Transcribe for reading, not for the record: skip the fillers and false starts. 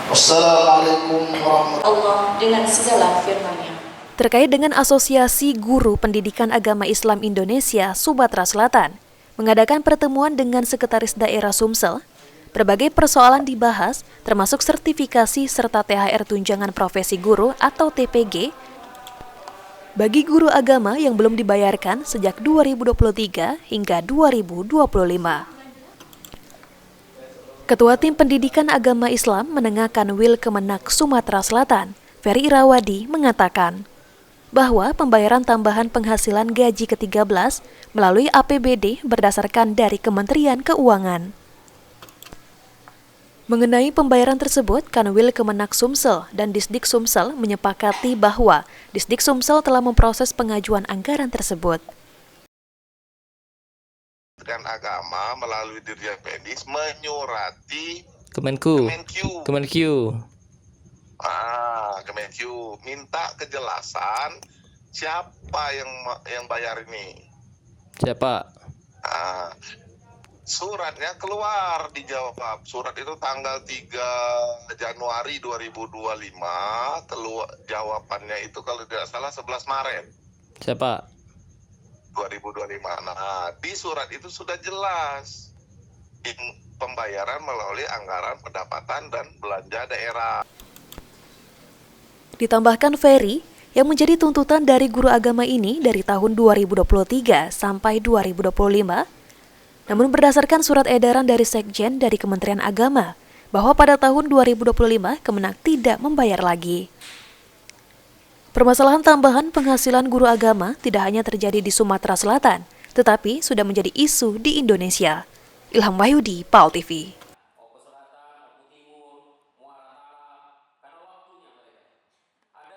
Wassalamualaikum warahmatullahi Allah dengan segala firman-Nya. Terkait dengan Asosiasi Guru Pendidikan Agama Islam Indonesia Sumatera Selatan mengadakan pertemuan dengan Sekretaris Daerah Sumsel, berbagai persoalan dibahas termasuk sertifikasi serta THR tunjangan profesi guru atau TPG bagi guru agama yang belum dibayarkan sejak 2023 hingga 2025. Ketua Tim Pendidikan Agama Islam Menengah Kanwil Kemenak Sumatera Selatan, Ferry Irawadi, mengatakan bahwa pembayaran tambahan penghasilan gaji ke-13 melalui APBD berdasarkan dari Kementerian Keuangan. Mengenai pembayaran tersebut, Kanwil Kemenak Sumsel dan Disdik Sumsel menyepakati bahwa Disdik Sumsel telah memproses pengajuan anggaran tersebut. Kementerian Agama melalui Dirjen Pendis menyurati Kemenku minta kejelasan siapa yang bayar ini. siapa? Suratnya keluar, dijawab. Surat itu tanggal 3 Januari 2025, keluar jawabannya itu kalau tidak salah 11 Maret. Siapa? 2025. Nah, di surat itu sudah jelas pembayaran melalui anggaran pendapatan dan belanja daerah. Ditambahkan Ferry, yang menjadi tuntutan dari guru agama ini dari tahun 2023 sampai 2025, namun berdasarkan surat edaran dari Sekjen dari Kementerian Agama, bahwa pada tahun 2025 Kemenak tidak membayar lagi. Permasalahan tambahan penghasilan guru agama tidak hanya terjadi di Sumatera Selatan, tetapi sudah menjadi isu di Indonesia. Ilham Wahyudi, PAL TV.